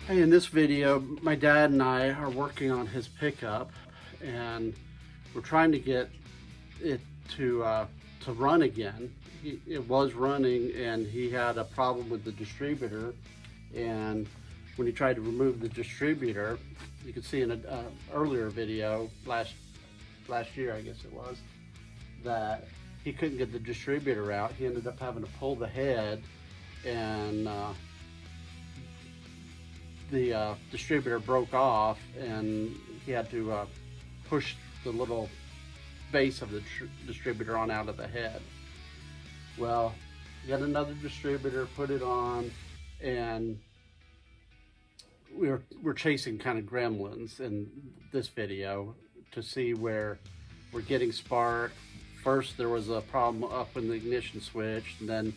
Hey, in this video, my dad and I are working on his pickup, and we're trying to get it to run again. It was running, and he had a problem with the distributor. And when he tried to remove the distributor, you can see in an earlier video last year, I guess it was, that he couldn't get the distributor out. He ended up having to pull the head, and the distributor broke off, and he had to push the little base of the distributor on out of the head. Well, got another distributor, put it on, and we're chasing kind of gremlins in this video to see where we're getting spark. First there was a problem up in the ignition switch, and then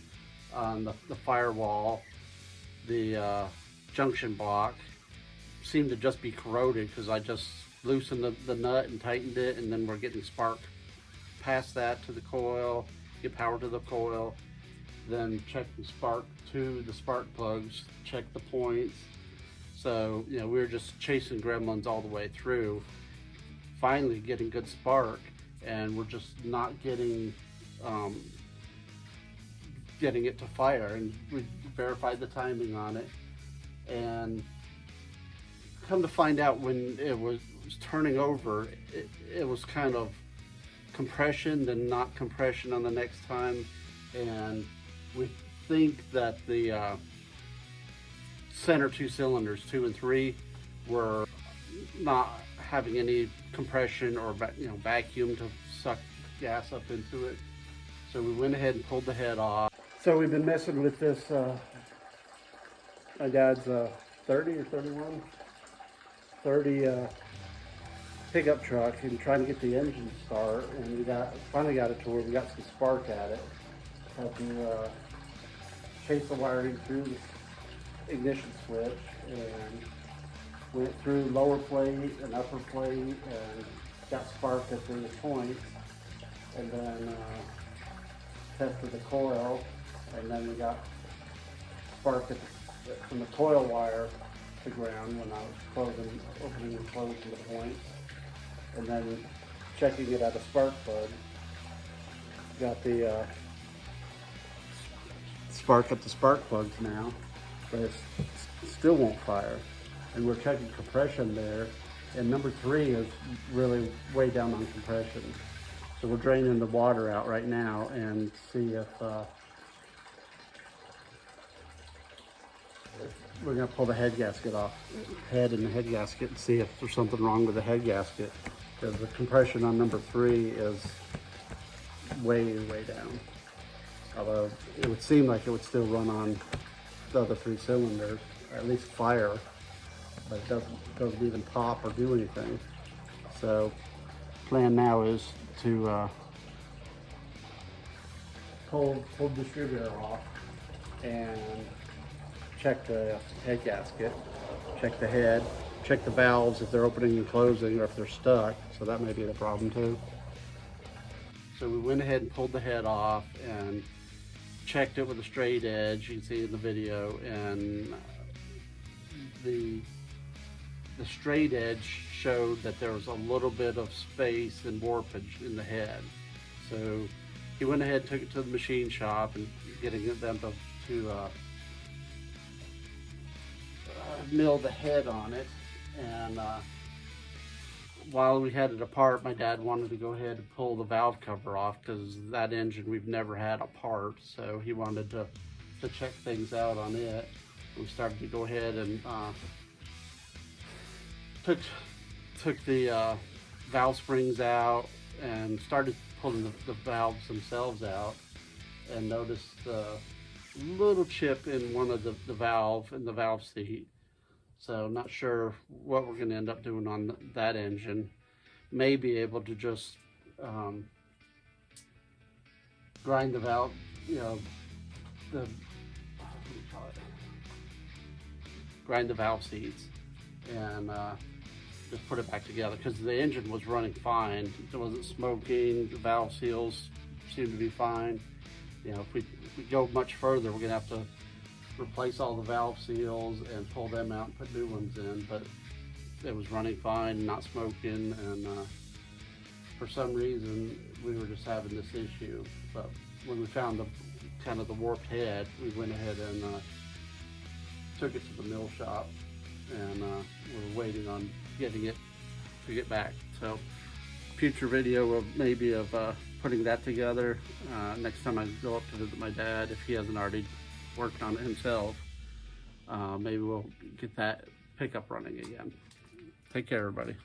on the firewall, the junction block seemed to just be corroded because I just loosened the nut and tightened it, and then we're getting spark past that to the coil, get power to the coil, then check the spark to the spark plugs, check the points. So, you know, we were just chasing gremlins all the way through, finally getting good spark, and we're just not getting it to fire. And we verified the timing on it, and come to find out, when it was turning over, it was kind of compression then not compression on the next time. And we think that the center two cylinders, 2 and 3, were not having any compression or vacuum to suck gas up into it. So we went ahead and pulled the head off. So we've been messing with this my dad's 30 or 31, 30 pickup truck, and trying to get the engine to start, and we finally got it to where we got some spark at it. Had to chase the wiring through the ignition switch, and went through lower plate and upper plate, and got spark at the points, and then tested the coil, and then we got spark from the coil wire to ground when I was opening and closing the points, and then checking it at a spark plug. Got the spark at the spark plugs now, but it still won't fire. And we're checking compression there, and number 3 is really way down on compression. So we're draining the water out right now and see if we're going to pull the head gasket off, head and the head gasket, and see if there's something wrong with the head gasket, because the compression on number 3 is way down. Although it would seem like it would still run on the other 3 cylinders, or at least fire, but it doesn't even pop or do anything. So plan now is to pull distributor off and check the head gasket, check the head, check the valves if they're opening and closing, or if they're stuck. So that may be the problem too. So we went ahead and pulled the head off and checked it with a straight edge. You can see in the video, and the straight edge showed that there was a little bit of space and warpage in the head. So he went ahead and took it to the machine shop and getting them to mill the head on it. And while we had it apart, my dad wanted to go ahead and pull the valve cover off, because that engine we've never had apart. So he wanted to check things out on it. We started to go ahead and took the valve springs out and started pulling the valves themselves out, and noticed a little chip in one of the valve in the valve seat. So not sure what we're going to end up doing on that engine. May be able to just grind the valve, grind the valve seats and just put it back together, because the engine was running fine. It wasn't smoking. The valve seals seemed to be fine. If we go much further, we're gonna have to replace all the valve seals and pull them out and put new ones in, but it was running fine, not smoking, and for some reason we were just having this issue. But when we found the kind of the warped head, we went ahead and took it to the mill shop, and we're waiting on getting it to get back. So future video of maybe of putting that together next time I go up to visit my dad, if he hasn't already worked on it himself. Maybe we'll get that pickup running again. Take care, everybody.